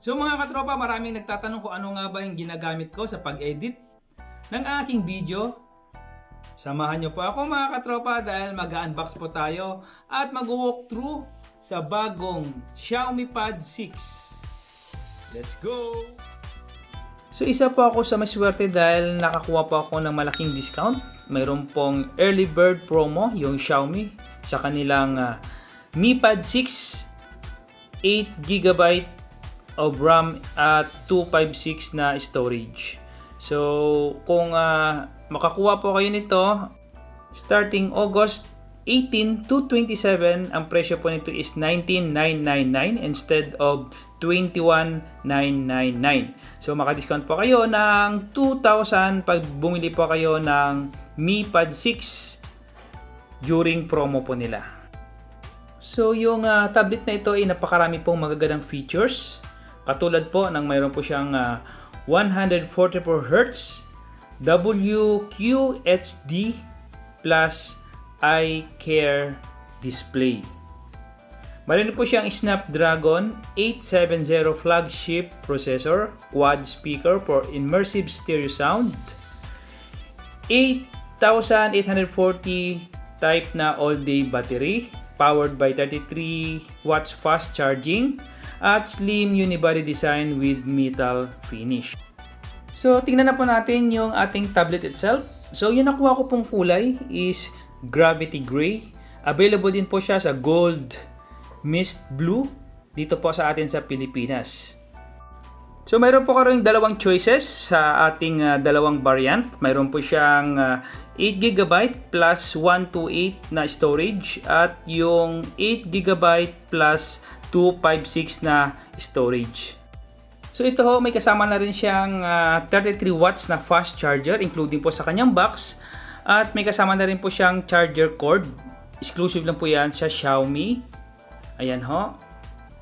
So mga katropa, maraming nagtatanong kung ano nga ba yung ginagamit ko sa pag-edit ng aking video. Samahan nyo po ako mga katropa dahil mag-unbox po tayo at mag-walkthrough sa bagong Xiaomi Pad 6. Let's go! So isa po ako sa maswerte dahil nakakuha po ako ng malaking discount. Mayroon pong early bird promo yung Xiaomi sa kanilang Mi Pad 6 8GB of RAM at 256 na storage. So kung makakuha po kayo nito starting August 18 to 27, ang presyo po nito is 19,999 instead of 21,999. So maka-discount po kayo ng 2,000 pag bumili po kayo ng Mi Pad 6 during promo po nila. So yung tablet na ito ay napakarami pong magagandang features. Katulad po ng mayroon po siyang 144Hz WQHD plus eye care display. Mayroon po siyang Snapdragon 870 flagship processor, quad speaker for immersive stereo sound, 8,840 type na all-day battery, powered by 33 watts fast charging, at slim unibody design with metal finish. So, tingnan na po natin yung ating tablet itself. So, yung nakuha ko pong kulay is Gravity Gray. Available din po siya sa Gold, Mist Blue dito po sa atin sa Pilipinas. So, mayroon po kayong dalawang choices sa ating dalawang variant. Mayroon po siyang 8GB plus 128 na storage at yung 8GB plus 256 na storage. So ito ho, may kasama na rin siyang 33 watts na fast charger including po sa kanyang box, at may kasama na rin po siyang charger cord. Exclusive lang po yan sa Xiaomi. Ayan ho.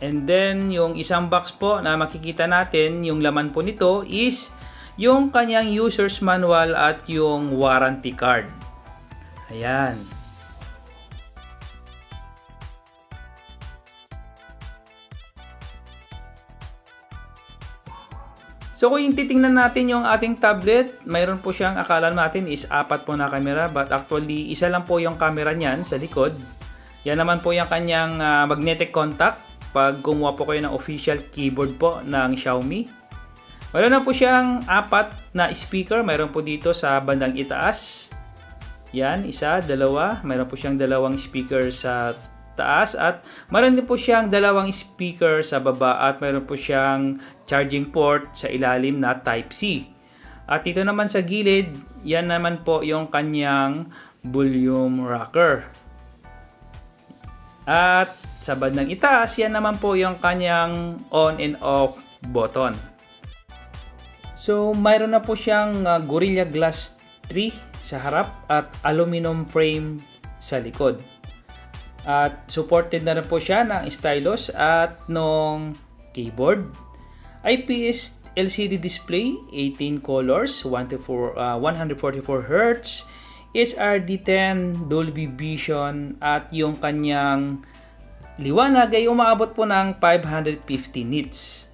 And then yung isang box po na makikita natin, yung laman po nito is yung kanyang user's manual at yung warranty card. Ayan. So kung yung titingnan natin yung ating tablet, mayroon po siyang, akala natin is 4 po na camera, but actually isa lang po yung camera niyan sa likod. Yan naman po yung kanyang magnetic contact pag kumuha po kayo ng official keyboard po ng Xiaomi. Mayroon na po siyang 4 na speaker, mayroon po dito sa bandang itaas. Yan, isa, dalawa, mayroon po siyang dalawang speaker sa taas at mayroon din po siyang dalawang speaker sa baba at mayroon po siyang charging port sa ilalim na Type-C. At dito naman sa gilid, yan naman po yung kanyang volume rocker. At sa bandang itaas, yan naman po yung kanyang on and off button. So mayroon na po siyang Gorilla Glass 3 sa harap at aluminum frame sa likod. At supported na rin po siya ng stylus at nung keyboard. IPS LCD display, 18 colors, 144Hz, HRD10, Dolby Vision, at yung kanyang liwanag ay umaabot po ng 550 nits.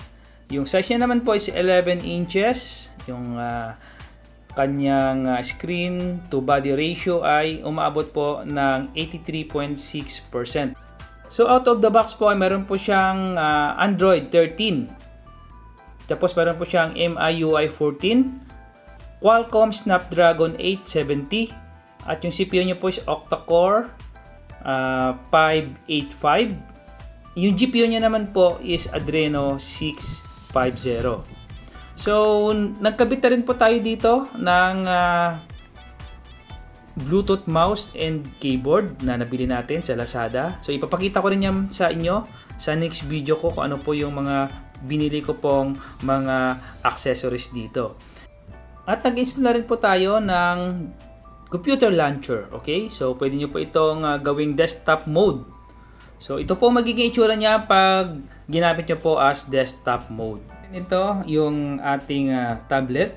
Yung size niya naman po is 11 inches. Yung kanyang screen to body ratio ay umaabot po ng 83.6%. So out of the box po ay meron po siyang Android 13. Tapos meron po siyang MIUI 14, Qualcomm Snapdragon 870, at yung CPU niya po is octa-core 585. Yung GPU niya naman po is Adreno 650. So, nagkabit na rin po tayo dito ng Bluetooth mouse and keyboard na nabili natin sa Lazada. So, ipapakita ko rin yan sa inyo sa next video ko kung ano po yung mga binili ko pong mga accessories dito. At nag-install na rin po tayo ng computer launcher. Okay? So, pwede nyo po itong gawing desktop mode. So, ito po magiging itsura niya pag ginamit nyo po as desktop mode. Ito yung ating tablet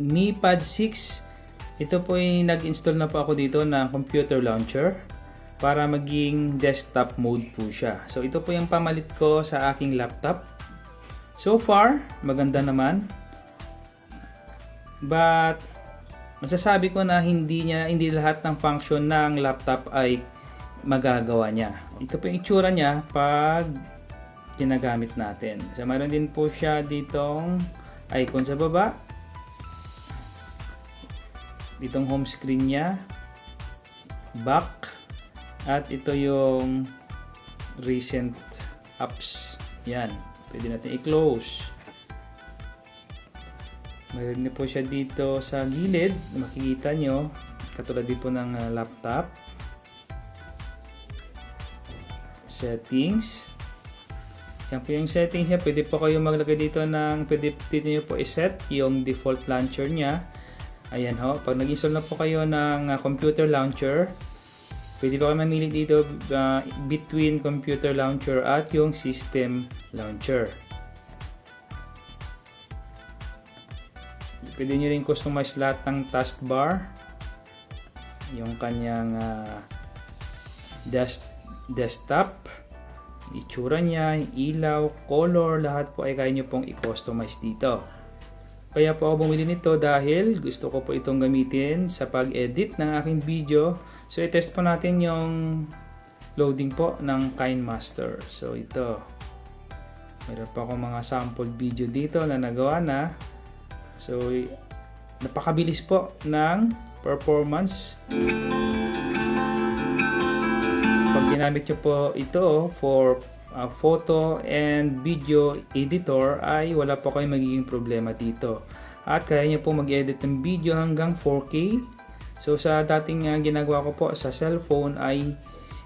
Mi Pad 6. Ito po yung nag-install na po ako dito ng computer launcher para maging desktop mode po siya. So ito po yung pamalit ko sa aking laptop. So far, maganda naman. But masasabi ko na hindi lahat ng function ng laptop ay magagawa niya. Ito po yung itsura niya pag ginagamit natin. So mayroon din po siya ditong icon sa baba. Itong home screen niya, back, at ito yung recent apps. Yan, pwede natin i-close. Mayroon din po siya dito sa gilid, makikita nyo, katulad din po ng laptop. Settings. Yan po yung settings niya. Pwede po kayo maglagay dito ng, pwede dito nyo po iset yung default launcher niya. Ayan ho, pag nag-install na po kayo ng computer launcher, pwede po kayo mamili dito between computer launcher at yung system launcher. Pwede nyo rin customize lahat ng taskbar, yung kanyang desktop, itsura niya, ilaw, color, lahat po ay kaya nyo pong i-customize dito. Kaya po ako bumili nito dahil gusto ko po itong gamitin sa pag-edit ng aking video. So i-test po natin yung loading po ng KineMaster. So ito, meron pa akong mga sample video dito na nagawa na. So napakabilis po ng performance. Pag ginamit nyo po ito for photo and video editor ay wala po kayong magiging problema dito. At kaya nyo po mag-edit ng video hanggang 4K. So sa dating ginagawa ko po sa cellphone ay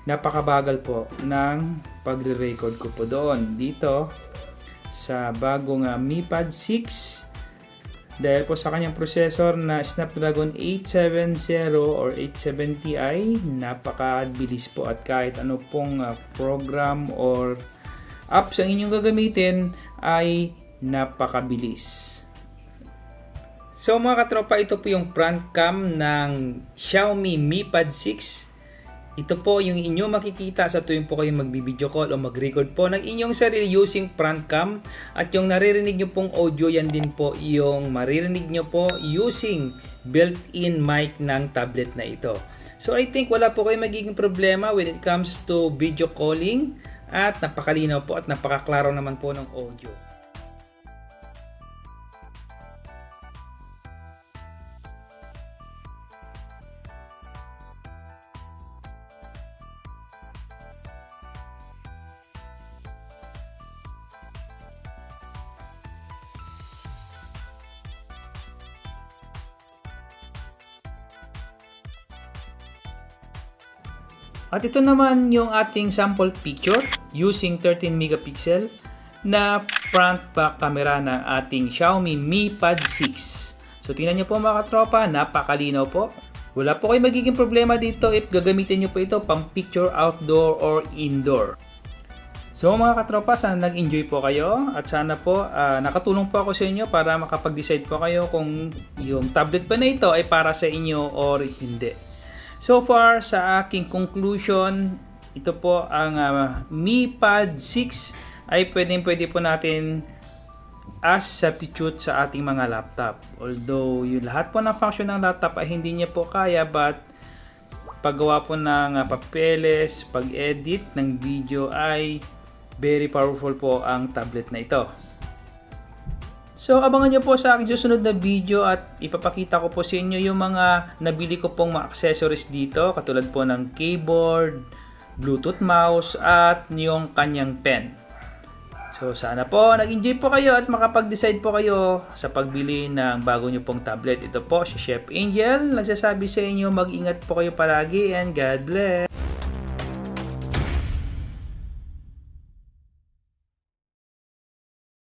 napakabagal po ng pagre-record ko po doon. Dito sa bagong Mi Pad 6, dahil po sa kanyang processor na Snapdragon 870 or 870i, napakabilis po at kahit ano pong program or apps ang inyong gagamitin ay napakabilis. So mga katropa, ito po yung front cam ng Xiaomi Mi Pad 6. Ito po yung inyong makikita sa tuwing po kayo magbibideo call o mag-record po ng inyong sarili using front cam. At yung naririnig nyo pong audio, yan din po yung maririnig nyo po using built-in mic ng tablet na ito. So I think wala po kayo magiging problema when it comes to video calling at napakalinaw po at napakaklaro naman po ng audio. At ito naman yung ating sample picture using 13 megapixel na front back camera ng ating Xiaomi Mi Pad 6. So tingnan nyo po mga katropa, napakalinaw po. Wala po kayo magiging problema dito if gagamitin nyo po ito pang picture outdoor or indoor. So mga katropa, sana nag-enjoy po kayo at sana po nakatulong po ako sa inyo para makapag-decide po kayo kung yung tablet ba na ito ay para sa inyo or hindi. So far, sa aking conclusion, ito po ang Mi Pad 6 ay pwede po natin as substitute sa ating mga laptop. Although, yung lahat po ng function ng laptop ay hindi niya po kaya, but paggawa po ng papeles, pag-edit ng video ay very powerful po ang tablet na ito. So abangan nyo po sa aking susunod na video at ipapakita ko po sa inyo yung mga nabili ko pong mga accessories dito, katulad po ng keyboard, Bluetooth mouse at yung kanyang pen. So sana po nag-enjoy po kayo at makapag-decide po kayo sa pagbili ng bago nyo pong tablet. Ito po si Chef Angel, nagsasabi sa inyo mag-ingat po kayo palagi and God bless!